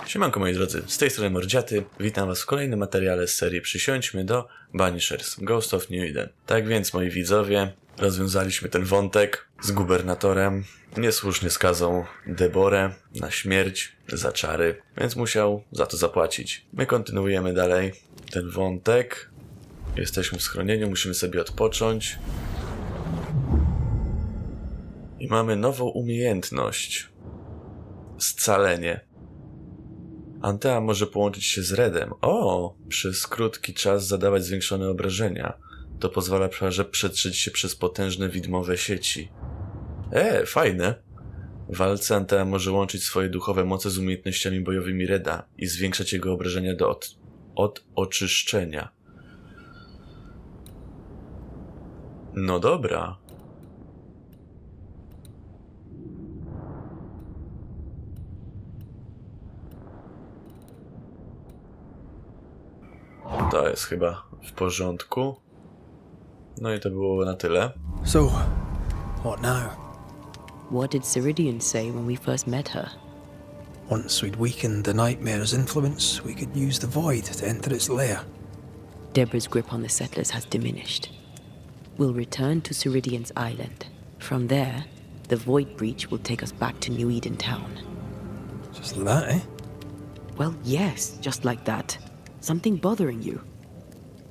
Siemanko moi drodzy, z tej strony Mordziaty, witam was w kolejnym materiale z serii Przysiądźmy do Banishers, Ghost of New Eden. Tak więc moi widzowie, rozwiązaliśmy ten wątek z gubernatorem, niesłusznie skazał Deborę na śmierć za czary, więc musiał za to zapłacić. My kontynuujemy dalej ten wątek, jesteśmy w schronieniu, musimy sobie odpocząć i mamy nową umiejętność. Scalenie. Antea może połączyć się z Redem. Przez krótki czas zadawać zwiększone obrażenia. To pozwala przetrzeć się przez potężne widmowe sieci. Fajne. W walce Antea może łączyć swoje duchowe moce z umiejętnościami bojowymi Reda i zwiększać jego obrażenia do oczyszczenia. No dobra. To jest chyba w porządku. No i to było na tyle. So, what now? What did Ceridian say when we first met her? Once we'd weakened the nightmare's influence, we could use the void to enter its lair. Deborah's grip on the settlers has diminished. We'll return to Ceridian's island. From there, the void breach will take us back to New Eden town. Just like that, eh? Well, yes, just like that. Something bothering you?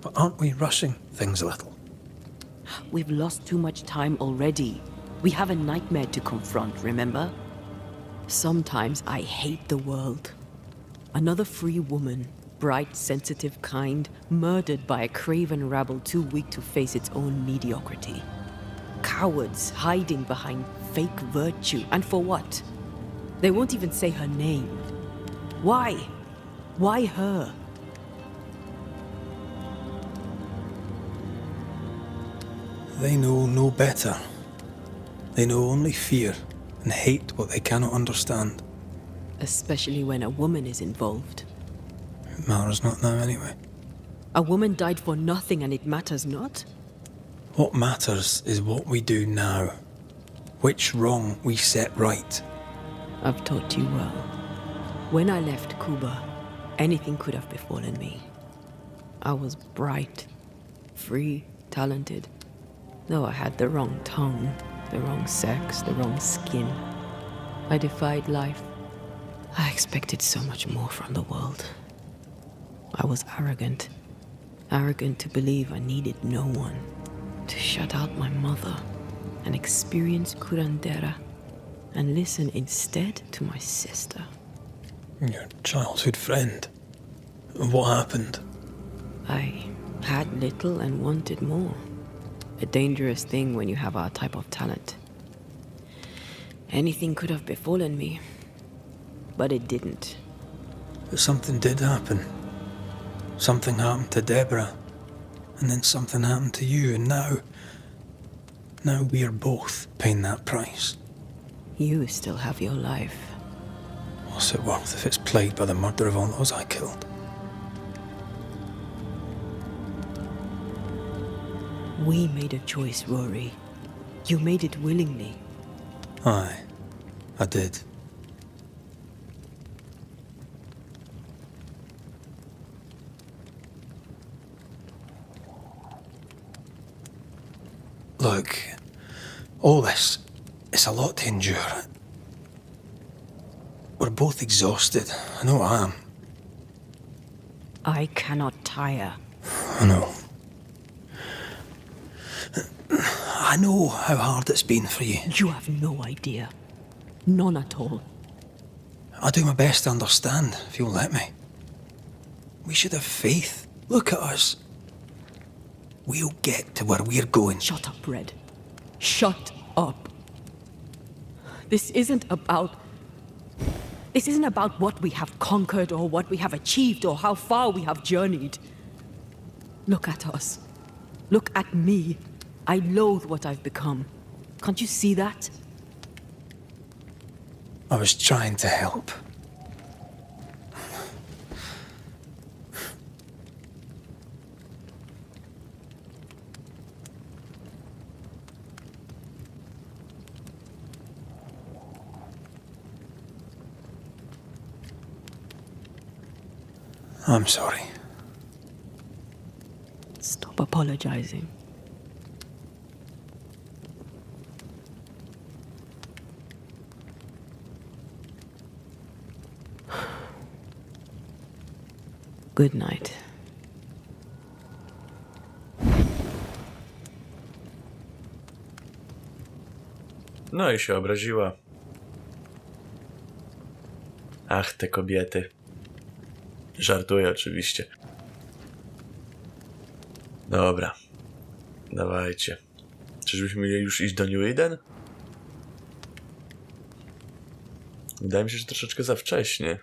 But aren't we rushing things a little? We've lost too much time already. We have a nightmare to confront, remember? Sometimes I hate the world. Another free woman, bright, sensitive, kind, murdered by a craven rabble too weak to face its own mediocrity. Cowards hiding behind fake virtue. And for what? They won't even say her name. Why? Why her? They know no better. They know only fear and hate what they cannot understand. Especially when a woman is involved. It matters not now anyway. A woman died for nothing and it matters not? What matters is what we do now. Which wrong we set right. I've taught you well. When I left Cuba, anything could have befallen me. I was bright, free, talented. Though I had the wrong tongue, the wrong sex, the wrong skin. I defied life. I expected so much more from the world. I was arrogant. Arrogant to believe I needed no one. To shut out my mother and experience curandera and listen instead to my sister. Your childhood friend. What happened? I had little and wanted more. A dangerous thing when you have our type of talent. Anything could have befallen me, but it didn't. But something did happen. Something happened to Deborah, and then something happened to you, and now we are both paying that price. You still have your life. What's it worth if it's plagued by the murder of all those I killed? We made a choice, Rory. You made it willingly. Aye, I did. Look, all this, it's a lot to endure. We're both exhausted. I know I am. I cannot tire. I know. I know how hard it's been for you. You have no idea. None at all. I'll do my best to understand, if you'll let me. We should have faith. Look at us. We'll get to where we're going. Shut up, Red. Shut up. This isn't about what we have conquered or what we have achieved or how far we have journeyed. Look at us. Look at me. I loathe what I've become. Can't you see that? I was trying to help. I'm sorry. Stop apologizing. Good night. No i się obraziła. Ach, te kobiety. Żartuję oczywiście. Dobra. Dawajcie. Czyżbyśmy mieli już iść do New Eden? Wydaje mi się, że troszeczkę za wcześnie.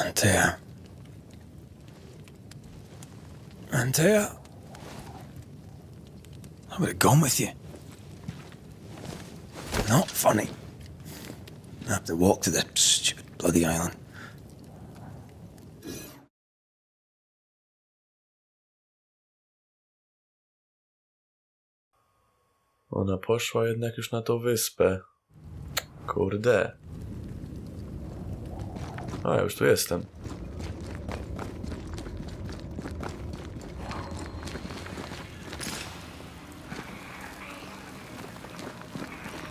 Antea. Antea? I would have gone with you. Not funny. I have to walk to the stupid bloody island. Ona poszła jednak już na tą wyspę. Kurde. A, ja już tu jestem.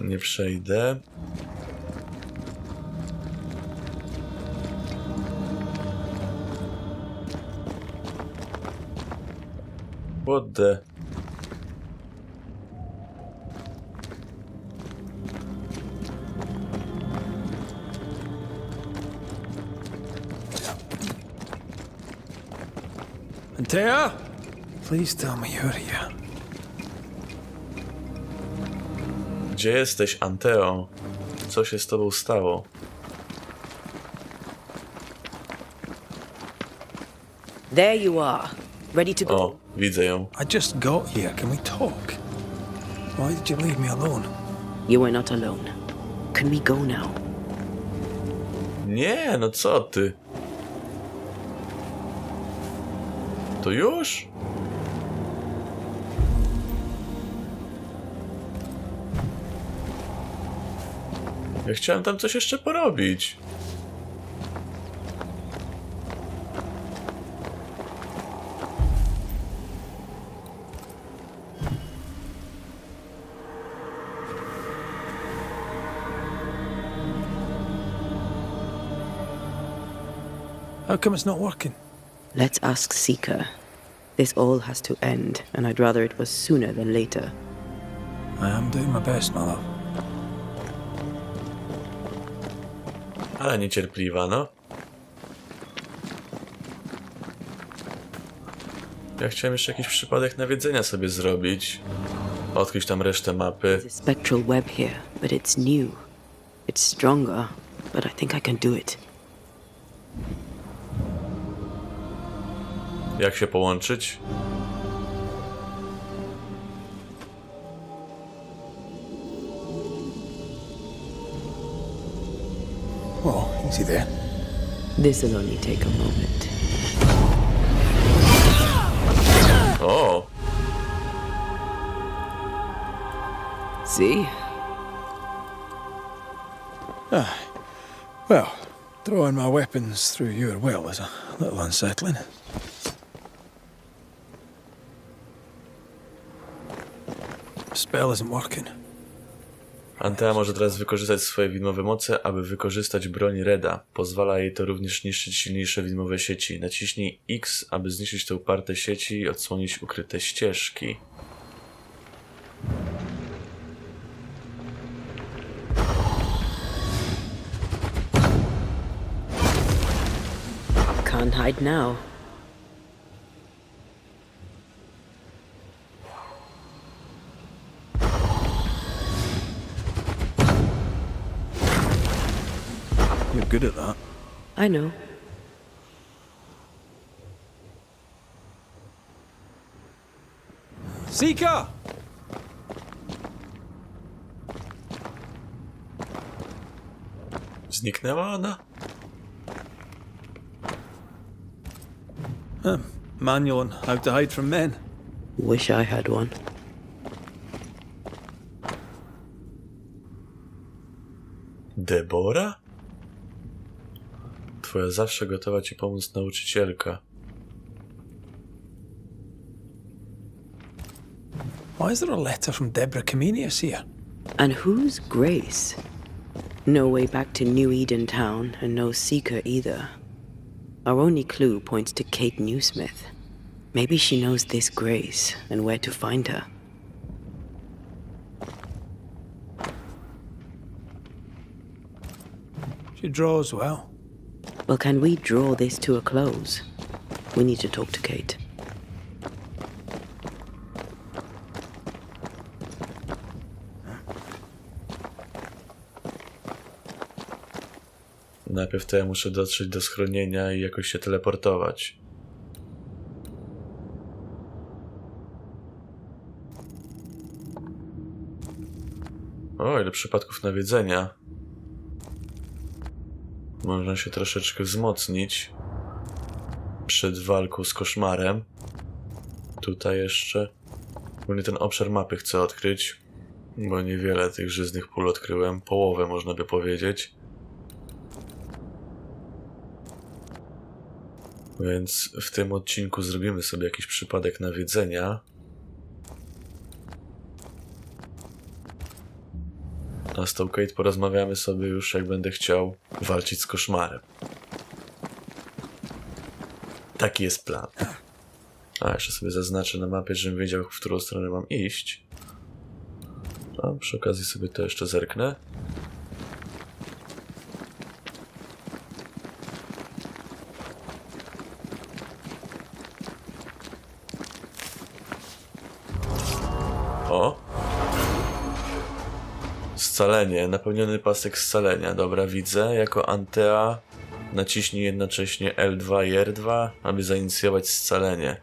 Nie przejdę. What the... Antea? Please tell me you're here. Gdzie jesteś, Anteo? Co się z tobą stało? There you are, ready to go. O, widzę ją. I just got here. Can we talk? Why did you leave me alone? You are not alone. Can we go now? Nie, no co ty? To już? Ja chciałem tam coś jeszcze porobić. How come it's not working? Let's ask Seeker. This all has to end, and I'd rather it was sooner than later. I am doing my best, my love. Ale niecierpliwa, no. Ja chciałem jeszcze jakiś przypadek nawiedzenia sobie zrobić. Odkryć tam resztę mapy. There's a spectral web here, but it's new. It's stronger, but I think I can do it. Jak się połączyć? Oh, easy there. This'll only take a moment. O! See? Well, throwing my weapons through your will is a little unsettling. Spell isn't working. Antea może teraz wykorzystać swoje widmowe moce, aby wykorzystać broń Reda. Pozwala jej to również niszczyć silniejsze widmowe sieci. Naciśnij X, aby zniszczyć te uparte sieci i odsłonić ukryte ścieżki. Can't hide now. You're good at that. I know. Seeker! Zniknęła ona? Manual on how to hide from men. Wish I had one. Debora? Twoja zawsze gotowa ci pomóc nauczycielka. Why is there a letter from Deborah Comenius here? And who's Grace? No way back to New Eden Town, and no seeker either. Our only clue points to Kate Newsmith. Maybe she knows this Grace and where to find her. She draws well. Well, can we draw this to a close? We need to talk to Kate. Najpierw to ja muszę dotrzeć do schronienia i jakoś się teleportować. O, ile przypadków nawiedzenia. Można się troszeczkę wzmocnić przed walką z koszmarem. Tutaj jeszcze. Ogólnie ten obszar mapy chcę odkryć, bo niewiele tych żyznych pól odkryłem. Połowę można by powiedzieć. Więc w tym odcinku zrobimy sobie jakiś przypadek nawiedzenia. A z tą Kate porozmawiamy sobie już, jak będę chciał walczyć z koszmarem. Taki jest plan. A, jeszcze sobie zaznaczę na mapie, żebym wiedział, w którą stronę mam iść. A przy okazji sobie to jeszcze zerknę. O! Scalenie, napełniony pasek scalenia. Dobra, widzę. Jako Antea naciśnij jednocześnie L2 i R2, aby zainicjować scalenie.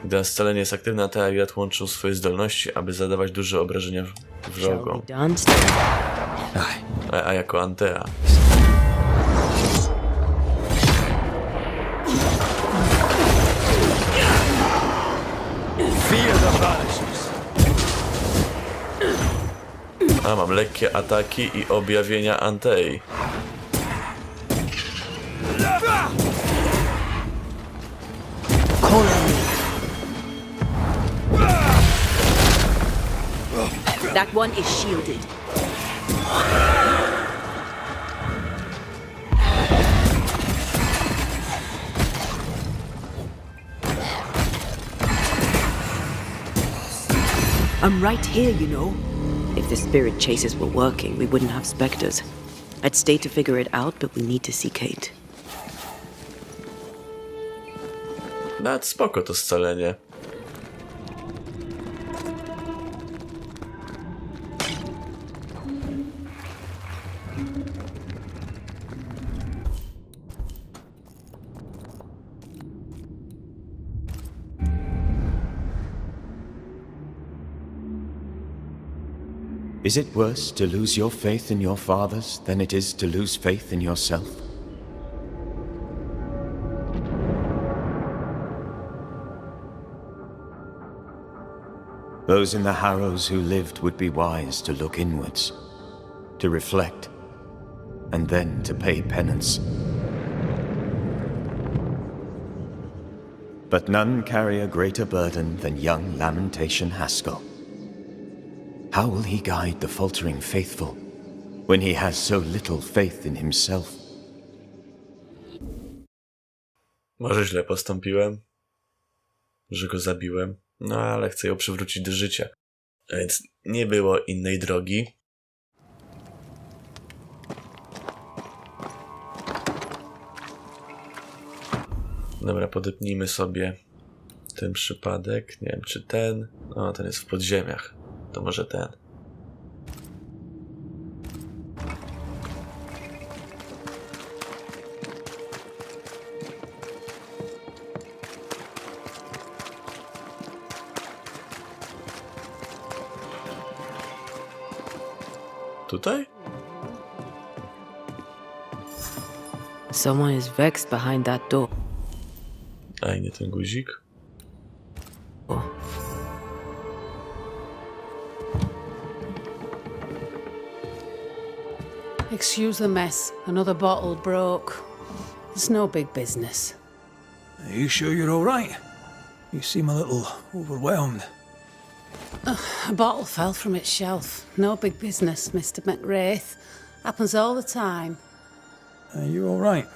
Gdy scalenie jest aktywne, Antea i Jad łączą swoje zdolności, aby zadawać duże obrażenia wrogom. A jako Antea. A, mam lekkie ataki i objawienia Antei. That one is shielded. I'm right here, you know. If the spirit chases were working, we wouldn't have specters. I'd stay to figure it out, but we need to see Kate. Nawet spoko to scalenie. Is it worse to lose your faith in your fathers than it is to lose faith in yourself? Those in the Harrows who lived would be wise to look inwards, to reflect, and then to pay penance. But none carry a greater burden than young Lamentation Haskell. How will he guide the faltering faithful when he has so little faith in himself? Może źle postąpiłem, że go zabiłem, no ale chcę ją przywrócić do życia. Więc nie było innej drogi. Dobra, podepnijmy sobie ten przypadek. Nie wiem, czy ten... O, ten jest w podziemiach. To może ten. Tutaj? Someone is vexed behind that door. A, nie ten guzik. Excuse the mess. Another bottle broke. It's no big business. Are you sure you're all right? You seem a little overwhelmed. A bottle fell from its shelf. No big business, Mr. McWraith. Happens all the time. Are you all right?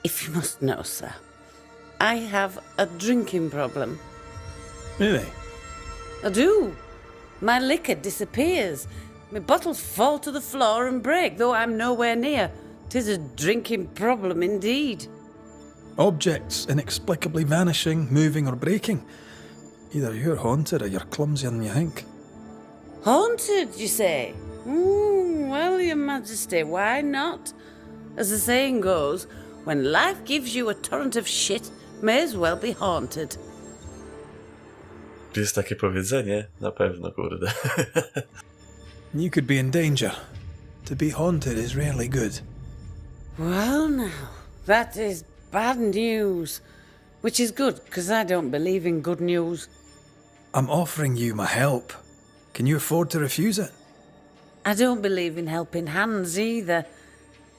If you must know, sir, I have a drinking problem. Really? I do. My liquor disappears. My bottles fall to the floor and break, though I'm nowhere near. 'Tis a drinking problem indeed. Objects inexplicably vanishing, moving, or breaking. Either you're haunted or you're clumsier than you think. Haunted, you say? Well, Your Majesty, why not? As the saying goes, when life gives you a torrent of shit, may as well be haunted. Jest takie powiedzenie? Na pewno, kurde. You could be in danger. To be haunted is rarely good. Well, now, that is bad news. Which is good, because I don't believe in good news. I'm offering you my help. Can you afford to refuse it? I don't believe in helping hands either.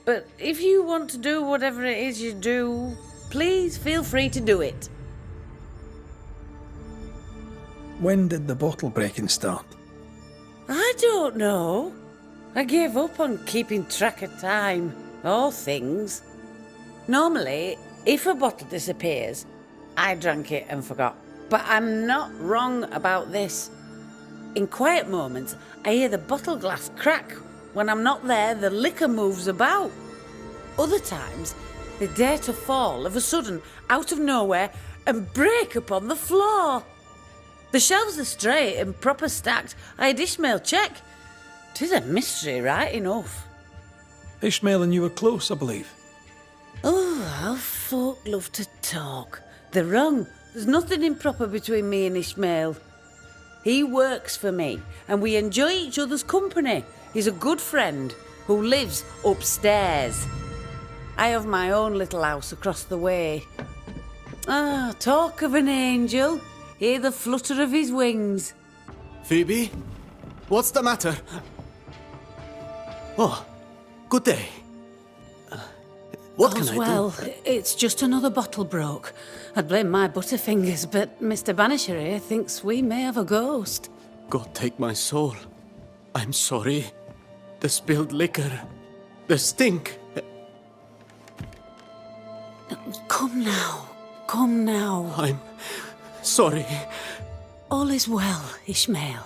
But if you want to do whatever it is you do, please feel free to do it. When did the bottle breaking start? I don't know. I gave up on keeping track of time, or things. Normally, if a bottle disappears, I drank it and forgot. But I'm not wrong about this. In quiet moments, I hear the bottle glass crack. When I'm not there, the liquor moves about. Other times, they dare to fall of a sudden, out of nowhere, and break upon the floor. The shelves are straight and proper stacked. I had Ishmael check. 'Tis a mystery, right enough. Ishmael and you were close, I believe. Oh, how folk love to talk. They're wrong. There's nothing improper between me and Ishmael. He works for me, and we enjoy each other's company. He's a good friend who lives upstairs. I have my own little house across the way. Ah, talk of an angel. Hear the flutter of his wings. Phoebe? What's the matter? Oh, good day. What can All's I well. do? It's just another bottle broke. I'd blame my butterfingers, but Mr. Banisher here thinks we may have a ghost. God take my soul. I'm sorry. The spilled liquor. The stink. Come now. Come now. I'm sorry. All is well, Ishmael.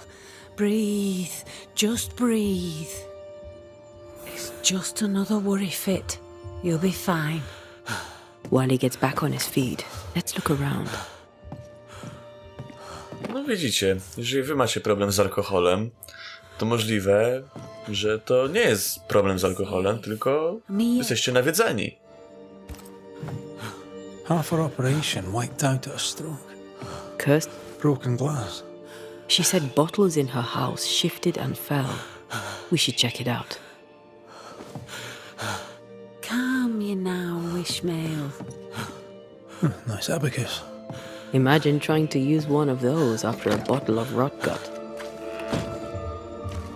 Breathe. Just breathe. It's just another worry fit. You'll be fine. While he gets back on his feet, let's look around. No widzicie, jeżeli wy macie problem z alkoholem, to możliwe, że to nie jest problem z alkoholem, tylko jesteście nawiedzeni. Half our operation wiped out at a stroke. Cursed. Broken glass. She said bottles in her house shifted and fell. We should check it out. Calm you now, Ishmael. Nice abacus. Imagine trying to use one of those after a bottle of rot gut.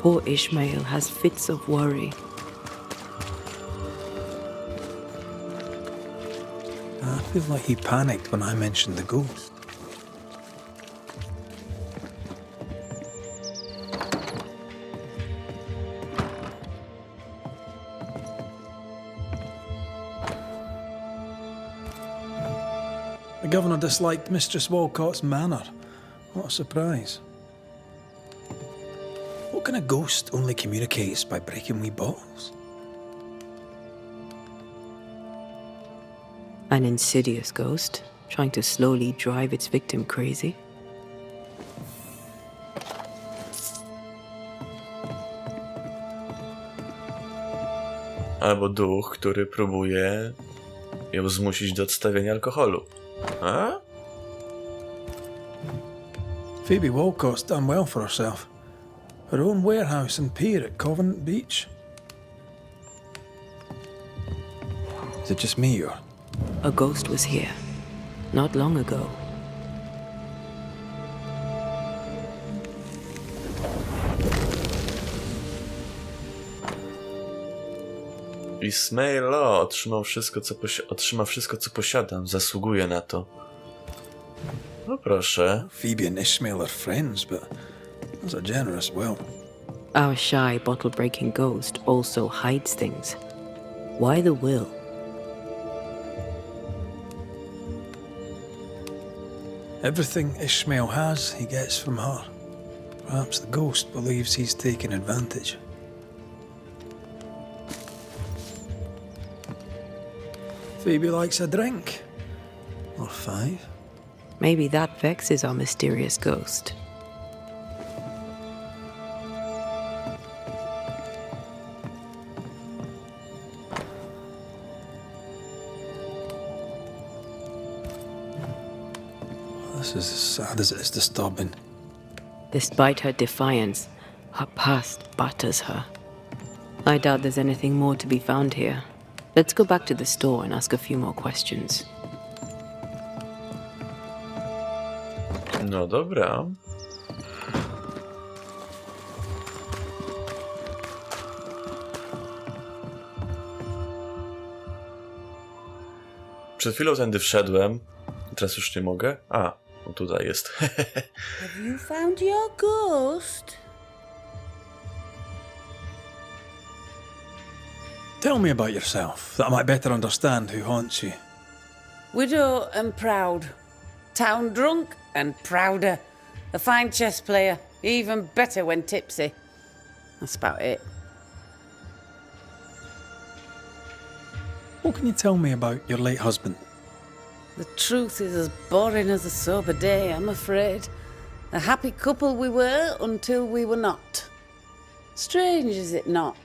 Poor Ishmael has fits of worry. I feel like he panicked when I mentioned the ghost. The governor disliked Mistress Walcott's manner. What a surprise. What kind of ghost only communicates by breaking wee bottles? An insidious ghost, trying to slowly drive its victim crazy. Albo duch, który próbuje ją zmusić do odstawienia alkoholu. A? Phoebe Walcott's done well for herself. Her own warehouse and pier at Covenant Beach. Is it just me or... A ghost was here, not long ago. Ismail otrzyma wszystko, co posiadam. Zasługuje na to. No proszę. Phoebe and Ishmael are friends, but those are generous will. Our shy, bottle-breaking ghost also hides things. Why the will? Everything Ishmael has, he gets from her. Perhaps the ghost believes he's taking advantage. Phoebe likes a drink. Or 5. Maybe that vexes our mysterious ghost. This is as sad as it is disturbing. Despite her defiance, her past batters her. I doubt there's anything more to be found here. Let's go back to the store and ask a few more questions. No dobra. Przed chwilą tędy wszedłem. Teraz już nie mogę. A, no tutaj jest. Have you found your ghost? Tell me about yourself, that I might better understand who haunts you. Widow and proud. Town drunk and prouder. A fine chess player. Even better when tipsy. That's about it. What can you tell me about your late husband? The truth is as boring as a sober day, I'm afraid. A happy couple we were until we were not. Strange, is it not?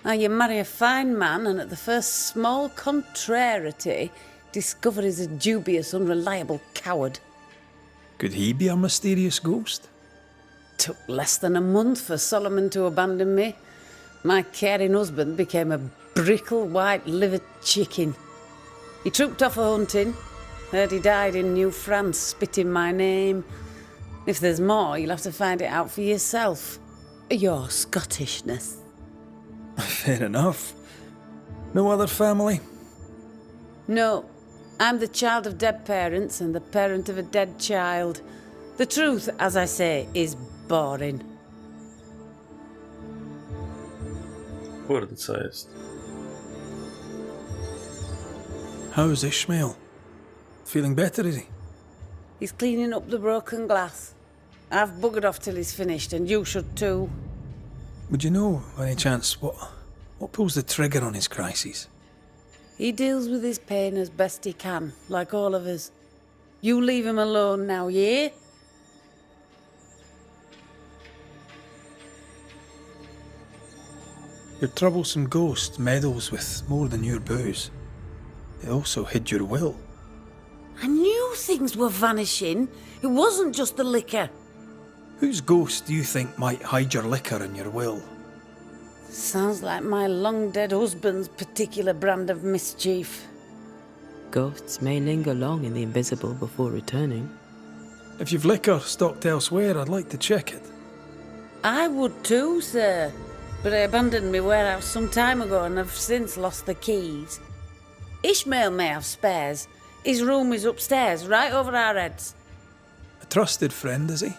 How you marry a fine man and at the first small contrariety discover he's a dubious, unreliable coward. Could he be a mysterious ghost? Took less than a month for Solomon to abandon me. My caring husband became a brickle, white-livered chicken. He trooped off a-hunting. Heard he died in New France, spitting my name. If there's more, you'll have to find it out for yourself. Your Scottishness. Fair enough. No other family? No, I'm the child of dead parents and the parent of a dead child. The truth, as I say, is boring. Kurde, co jest? How's Ishmael? Feeling better, is he? He's cleaning up the broken glass. I've buggered off till he's finished, and you should too. Would you know, by any chance, what pulls the trigger on his crises? He deals with his pain as best he can, like all of us. You leave him alone now, yeah? Your troublesome ghost meddles with more than your booze. It also hid your will. I knew things were vanishing. It wasn't just the liquor. Whose ghost do you think might hide your liquor and your will? Sounds like my long-dead husband's particular brand of mischief. Ghosts may linger long in the invisible before returning. If you've liquor stocked elsewhere, I'd like to check it. I would too, sir. But I abandoned my warehouse some time ago and have since lost the keys. Ishmael may have spares. His room is upstairs, right over our heads. A trusted friend, is he?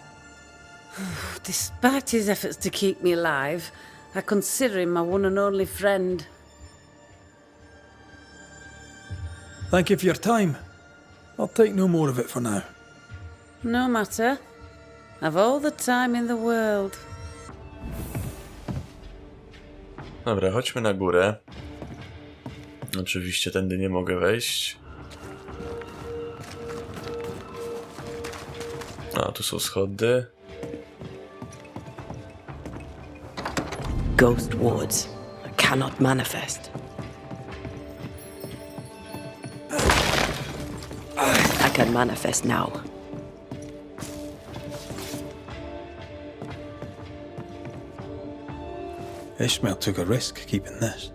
Despite his efforts to keep me alive, I consider him my one and only friend. Thank you for your time. I'll take no more of it for now. No matter. I've all the time in the world. Dobra, chodźmy na górę. Oczywiście tędy nie mogę wejść. A, tu są schody. Ghost wards. I cannot manifest. I can manifest now. Ishmael took a risk keeping this,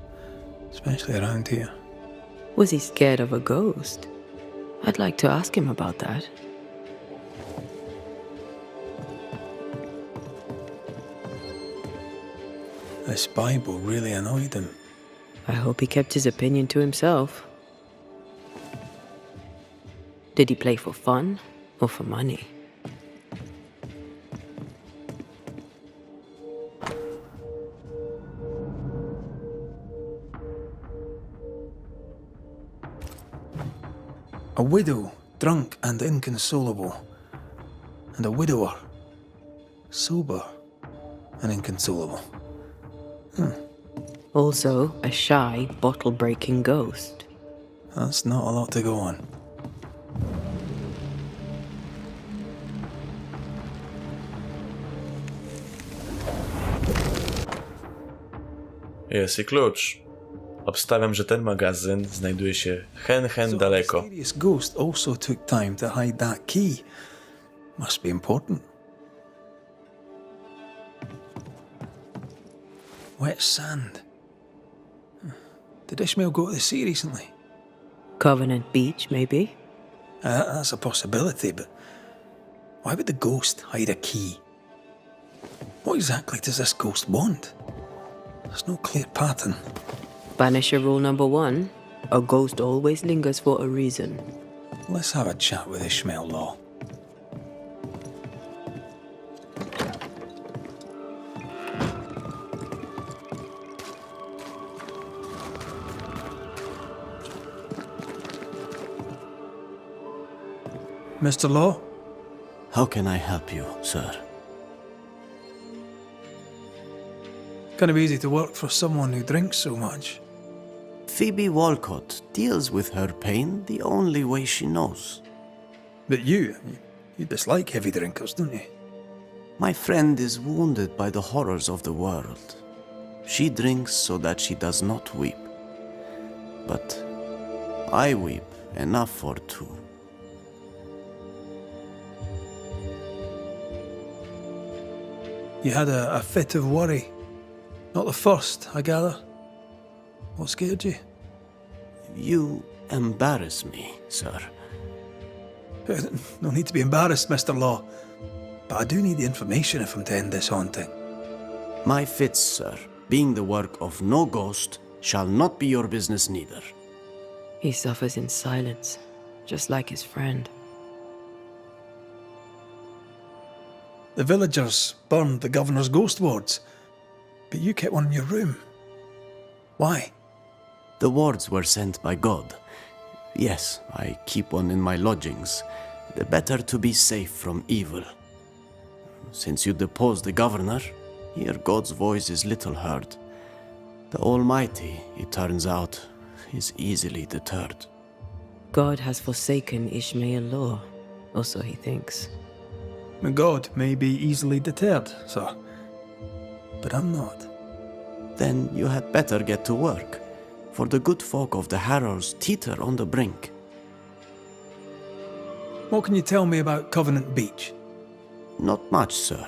especially around here. Was he scared of a ghost? I'd like to ask him about that. This Bible really annoyed him. I hope he kept his opinion to himself. Did he play for fun or for money? A widow, drunk and inconsolable, and a widower, sober and inconsolable. Also, a shy, bottle-breaking ghost. That's not a lot to go on. Jest i klucz. Obstawiam, że ten magazyn znajduje się hen So daleko. the mysterious ghost also took time to hide that key. Must be important. Wet sand. Did Ishmael go to the sea recently? Covenant Beach, maybe? That's a possibility, but why would the ghost hide a key? What exactly does this ghost want? There's no clear pattern. Banisher rule number 1. A ghost always lingers for a reason. Let's have a chat with Ishmael Law. Mr. Law? How can I help you, sir? Kind of easy to work for someone who drinks so much. Phoebe Walcott deals with her pain the only way she knows. But you dislike heavy drinkers, don't you? My friend is wounded by the horrors of the world. She drinks so that she does not weep. But I weep enough for two. You had a fit of worry. Not the first, I gather. What scared you? You embarrass me, sir. No need to be embarrassed, Mr. Law. But I do need the information if I'm to end this haunting. My fits, sir, being the work of no ghost, shall not be your business neither. He suffers in silence, just like his friend. The villagers burned the governor's ghost wards, but you kept one in your room. Why? The wards were sent by God. Yes, I keep one in my lodgings. The better to be safe from evil. Since you deposed the governor, here God's voice is little heard. The Almighty, it turns out, is easily deterred. God has forsaken Ishmael Law, or so he thinks. God may be easily deterred, sir. But I'm not. Then you had better get to work, for the good folk of the Harrows teeter on the brink. What can you tell me about Covenant Beach? Not much, sir.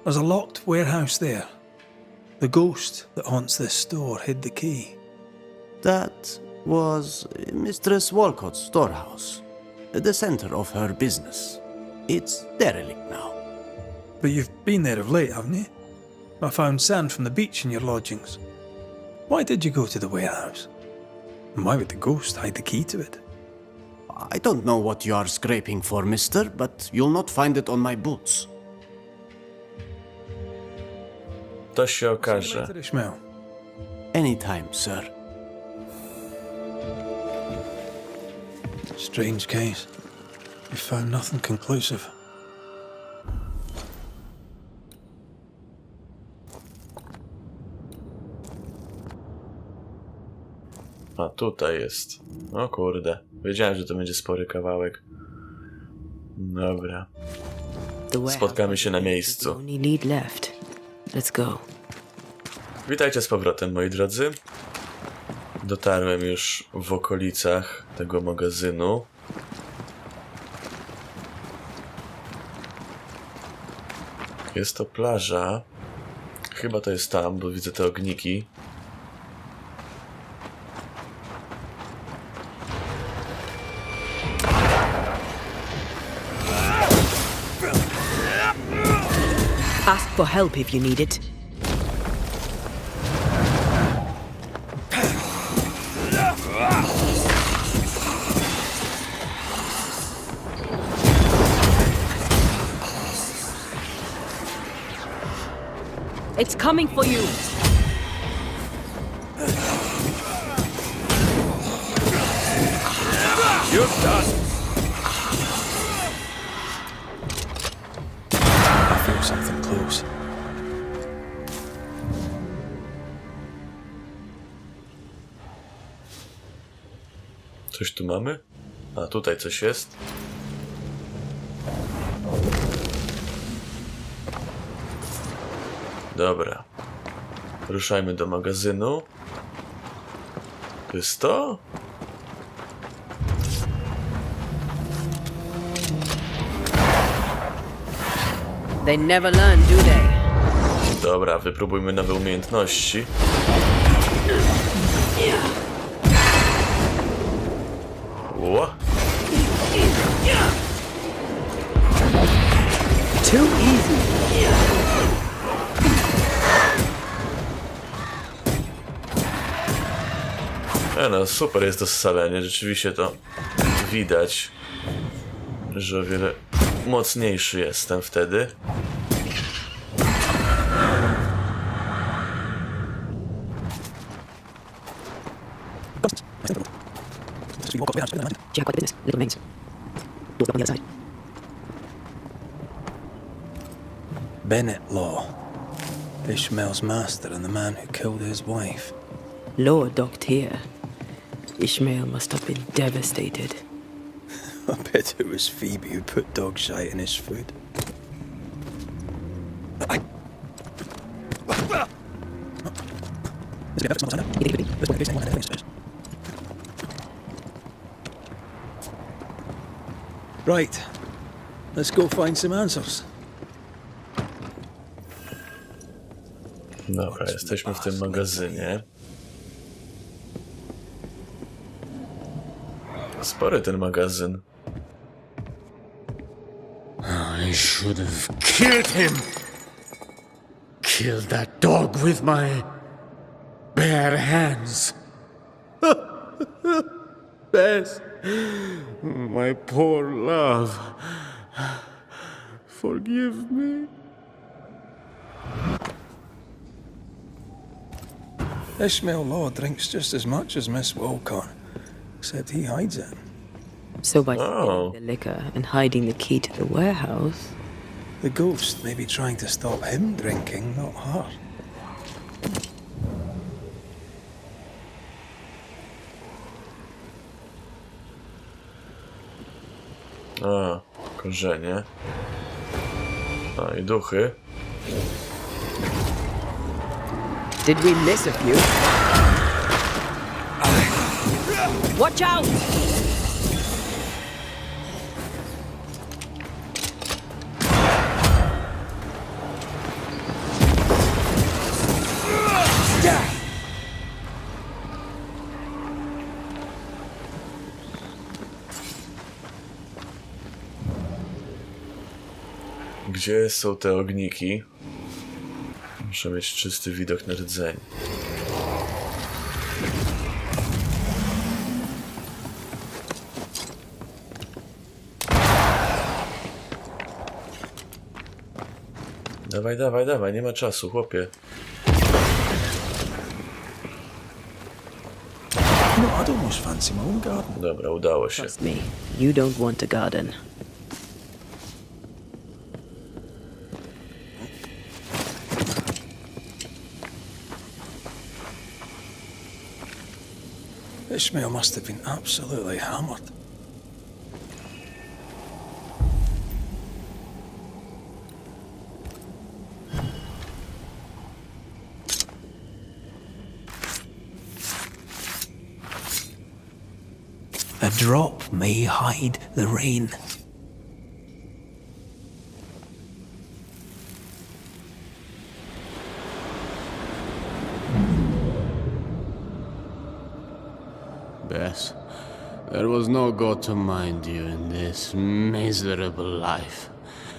There's a locked warehouse there. The ghost that haunts this store hid the key. That was Mistress Walcott's storehouse, the center of her business. It's derelict now. But you've been there of late, haven't you? I found sand from the beach in your lodgings. Why did you go to the warehouse? And why would the ghost hide the key to it? I don't know what you are scraping for, mister, but you'll not find it on my boots. To się See you okaże. later, Ishmael. Anytime, sir. Strange case. You found nothing conclusive. A tutaj jest. O kurde. Wiedziałem, że to będzie spory kawałek. Dobra. The warehouse Spotkamy się na is the miejscu. only lead left. Let's go. Witajcie z powrotem, moi drodzy. Dotarłem już w okolicach tego magazynu. Jest to plaża. Chyba to jest tam, bo widzę te ogniki. Ask for help if you need it. It's coming for you! Już czas! I feel something close. Coś tu mamy? A, tutaj coś jest. Dobra. Ruszajmy do magazynu. To jest to? They never learn, do they? Dobra, wypróbujmy nowe umiejętności. Ło. Too easy. No, super jest to scalenie. Rzeczywiście to widać, że o wiele mocniejszy jestem wtedy. Jack, what business? Little remains. We'll go on the other side. Bennett Law. Ishmael's master and the man who killed his wife. Law docked here. Ishmael must have been devastated. I bet it was Phoebe who put dog shite in his food. Right. Let's go find some answers. Dobra, jesteśmy w tym magazynie. Spory ten magazyn. I should have killed him. Killed that dog with my bare hands. Bess, my poor love. Forgive me. Ishmael Law drinks just as much as Miss Wilcott, except he hides it. So by Oh. stealing the liquor and hiding the key to the warehouse, The ghost may be trying to stop him drinking, not her. A, korzenie. A, i duchy. did we miss a few? Watch out! Gdzie są te ogniki? Muszę mieć czysty widok na rdzeń. Dawaj, dawaj, dawaj, nie ma czasu, chłopie. No, I'd almost fancy my own garden. Dobra, udało się. Trust me, you don't want a garden. Ishmael must have been absolutely hammered. A drop may hide the rain. Bess, there was no God to mind you in this miserable life,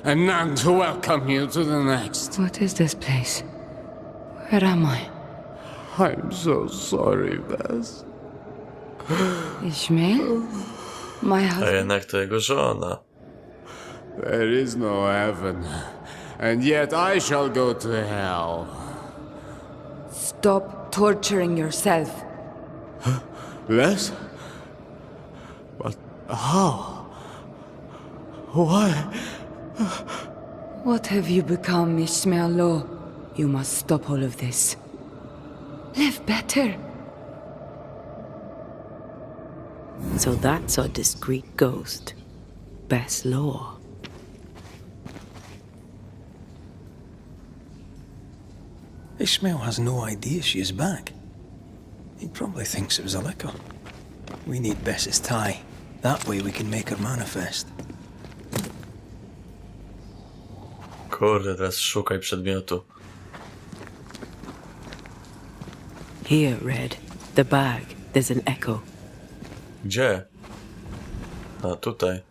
and none to welcome you to the next. What is this place? Where am I? I'm so sorry, Bess. Ishmael? My A husband? jednak to jego żona. There is no heaven, and yet I shall go to hell. Stop torturing yourself. Less? But how? Why? What have you become, Ishmael Law? You must stop all of this. Live better. So that's our discreet ghost, Bess Law. Ishmael has no idea she is back. He probably thinks it was a liquor. We need Bess's tie. That way we can make her manifest. Kurde, teraz szukaj przedmiotu. Here, Red. The bag. There's an echo. Gdzie? A, tutaj.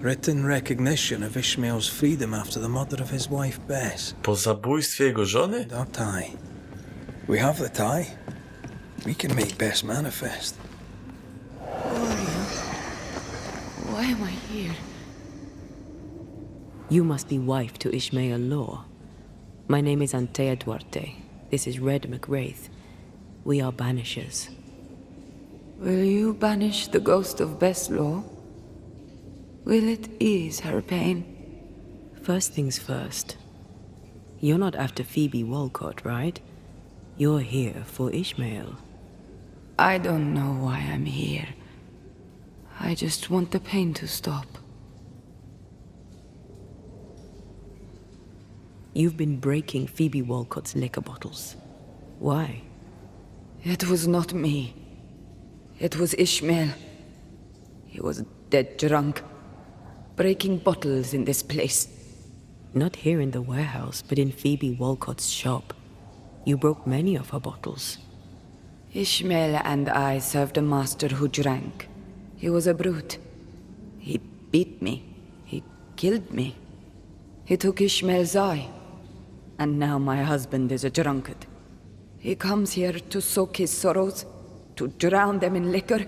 Written recognition of Ishmael's freedom after the murder of his wife Bess. Po zabójstwie jego żony? And our tie. We have the tie. We can make Bess manifest. Why am I here? You must be wife to Ishmael Law. My name is Antea Duarte. This is Red McWraith. We are banishers. Will you banish the ghost of Bess Law? Will it ease her pain? First things first. You're not after Phoebe Walcott, right? You're here for Ishmael. I don't know why I'm here. I just want the pain to stop. You've been breaking Phoebe Walcott's liquor bottles. Why? It was not me. It was Ishmael. He was dead drunk, breaking bottles in this place. Not here in the warehouse, but in Phoebe Walcott's shop. You broke many of her bottles. Ishmael and I served a master who drank. He was a brute. He beat me. He killed me. He took Ishmael's eye. And now my husband is a drunkard. He comes here to soak his sorrows, to drown them in liquor,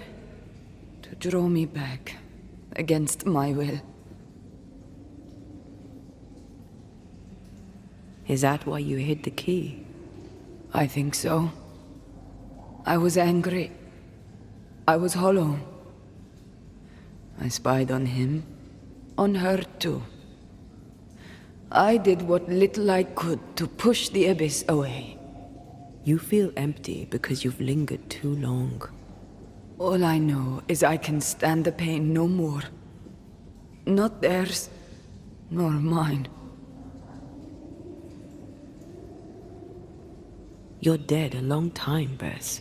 to draw me back, against my will. Is that why you hid the key? I think so. I was angry. I was hollow. I spied on him, on her too. I did what little I could to push the abyss away. You feel empty because you've lingered too long. All I know is I can stand the pain no more. Not theirs, nor mine. You're dead a long time, Bess.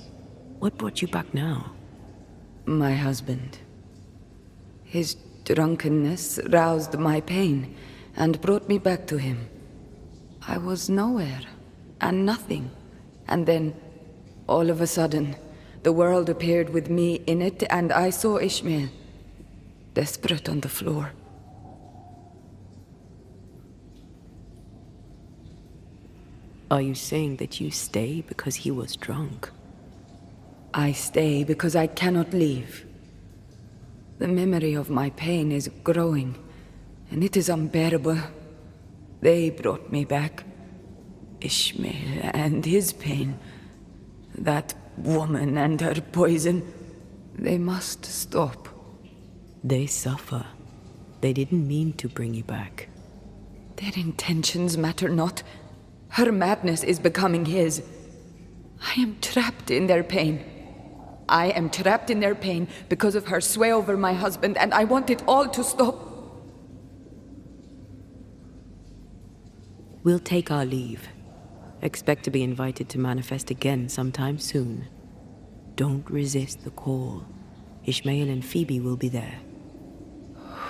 What brought you back now? My husband. His drunkenness roused my pain and brought me back to him. I was nowhere and nothing. And then, all of a sudden, the world appeared with me in it, and I saw Ishmael, desperate on the floor. Are you saying that you stay because he was drunk? I stay because I cannot leave. The memory of my pain is growing, and it is unbearable. They brought me back. Ishmael and his pain. That woman and her poison. They must stop. They suffer. They didn't mean to bring you back. Their intentions matter not. Her madness is becoming his. I am trapped in their pain. I am trapped in their pain because of her sway over my husband, and I want it all to stop. We'll take our leave. Expect to be invited to manifest again sometime soon. Don't resist the call. Ishmael and Phoebe will be there.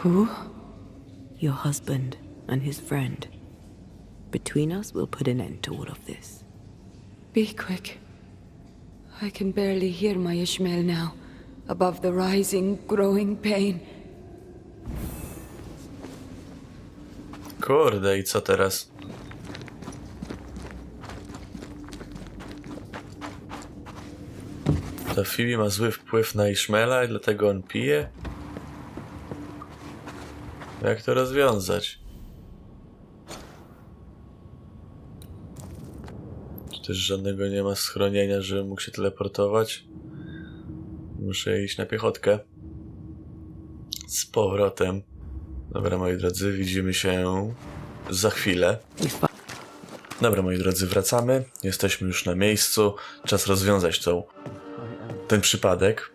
Who? Your husband and his friend. Between us, we'll put an end to all of this. Be quick. I can barely hear my Ishmael now, above the rising, growing pain. Kurde, i co teraz? Ta Phoebe ma zły wpływ na Ishmaela i dlatego on pije? Jak to rozwiązać? Czy też żadnego nie ma schronienia, żebym mógł się teleportować? Muszę iść na piechotkę. Z powrotem. Dobra, moi drodzy, widzimy się za chwilę. Dobra, moi drodzy, wracamy. Jesteśmy już na miejscu. Czas rozwiązać ten przypadek.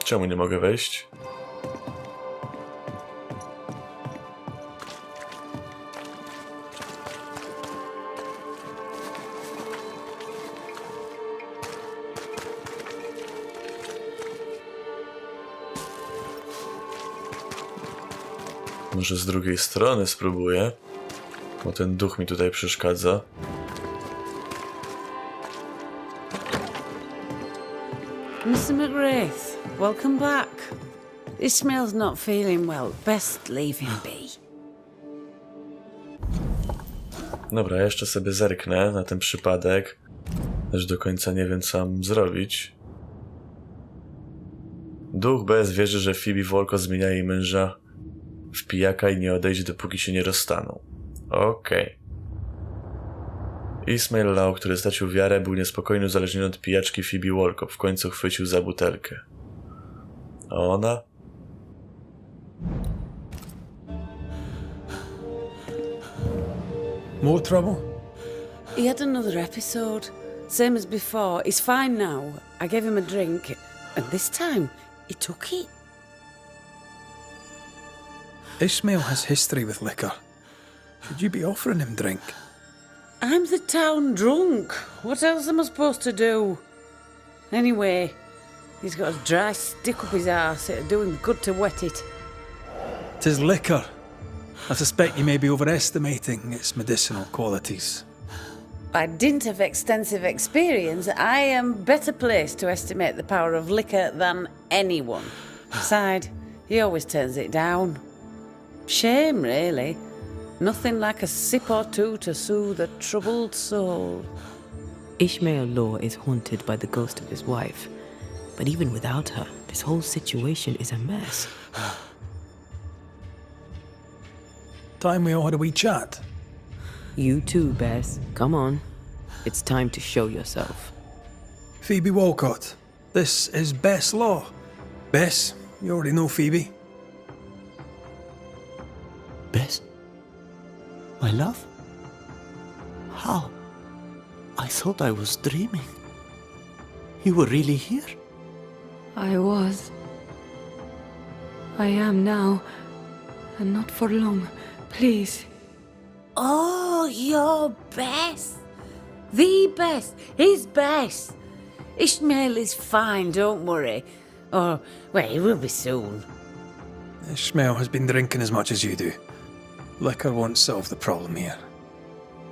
Czemu nie mogę wejść? Może z drugiej strony spróbuję, bo ten duch mi tutaj przeszkadza. Mr. McGrath, welcome back. Ishmael's not feeling well. Best leave him be. Dobra, jeszcze sobie zerknę na ten przypadek. Też do końca nie wiem, co mam zrobić. Duch bez wierzy, że Phoebe Wolko zmienia jej męża w pijaka i nie odejdzie, dopóki się nie rozstaną. Okej. Ismail Lau, który stracił wiarę, był niespokojny, uzależniony od pijaczki Phoebe Wolko. W końcu chwycił za butelkę. A ona? More trouble? He had another episode. Same as before. He's fine now. I gave him a drink, and this time he took it. Ishmael has history with liquor. Should you be offering him drink? I'm the town drunk. What else am I supposed to do? Anyway, he's got a dry stick up his arse. It'd do him good to wet it. 'Tis liquor. I suspect you may be overestimating its medicinal qualities. By dint of extensive experience, I am better placed to estimate the power of liquor than anyone. Besides, he always turns it down. Shame, really. Nothing like a sip or two to soothe a troubled soul. Ishmael Law is haunted by the ghost of his wife. But even without her, this whole situation is a mess. Time we all had a wee chat. You too, Bess. Come on. It's time to show yourself. Phoebe Walcott, this is Bess Law. Bess, you already know Phoebe. Bess? My love? How? I thought I was dreaming. You were really here? I was. I am now. And not for long. Please. Oh, you're Bess. The best. His best. Ishmael is fine, don't worry. Or, well, he will be soon. Ishmael has been drinking as much as you do. Liquor won't solve the problem here.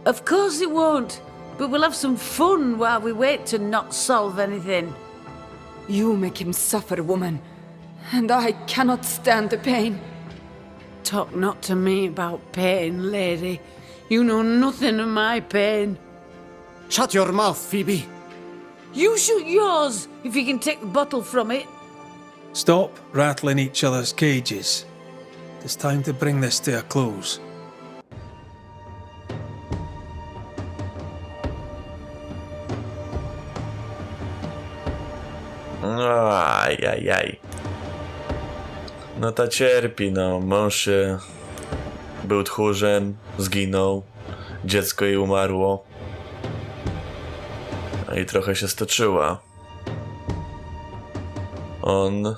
Of course it won't. But we'll have some fun while we wait to not solve anything. You make him suffer, woman. And I cannot stand the pain. Talk not to me about pain, lady. You know nothing of my pain. Shut your mouth, Phoebe! You shoot yours if you can take the bottle from it. Stop rattling each other's cages. It's time to bring this to a close. Ajajaj. No ta cierpi, no. Mąż był tchórzem, zginął. Dziecko jej umarło. No i trochę się stoczyła. On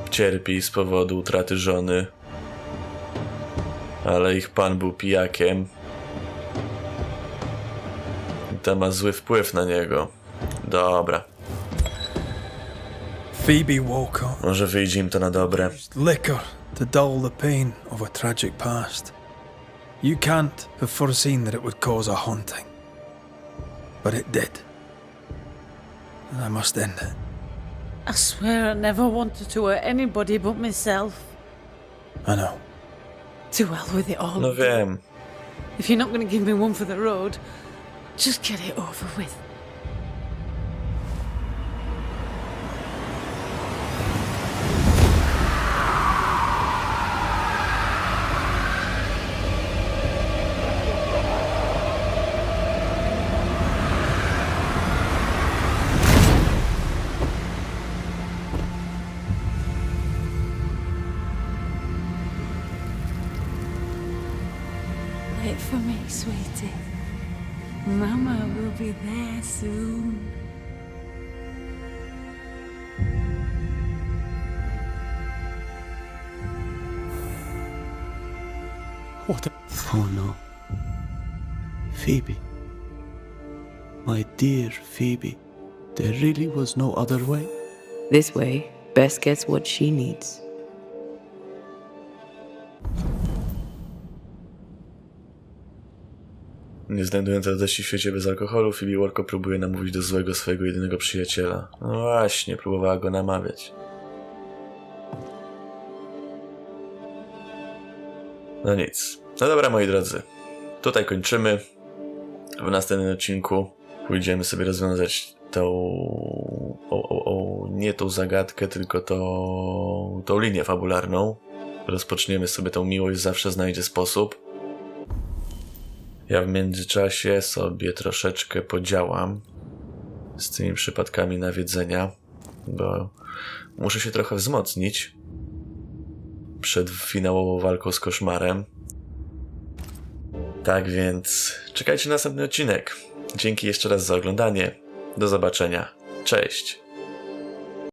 cierpi z powodu utraty żony. Ale ich pan był pijakiem. I to ma zły wpływ na niego. Dobra. Phoebe Walcott Może wyjdzie im to na dobre. used liquor to dull the pain of a tragic past. You can't have foreseen that it would cause a haunting. But it did. And I must end it. I swear I never wanted to hurt anybody but myself. I know. To hell with it all. No wiem. If you're not going to give me one for the road, just get it over with. sweetie. Mama will be there soon. What a... Oh no. Phoebe. My dear Phoebe. There really was no other way? This way, Bess gets what she needs. Nie znajdując radości w świecie bez alkoholu, Phoebe Walker próbuje namówić do złego swojego jedynego przyjaciela. No właśnie, próbowała go namawiać. No nic. No dobra, moi drodzy. Tutaj kończymy. W następnym odcinku pójdziemy sobie rozwiązać nie tą zagadkę, tylko tą linię fabularną. Rozpoczniemy sobie tą miłość, zawsze znajdzie sposób. Ja w międzyczasie sobie troszeczkę podziałam z tymi przypadkami nawiedzenia, bo muszę się trochę wzmocnić przed finałową walką z koszmarem. Tak więc czekajcie na następny odcinek. Dzięki jeszcze raz za oglądanie. Do zobaczenia. Cześć.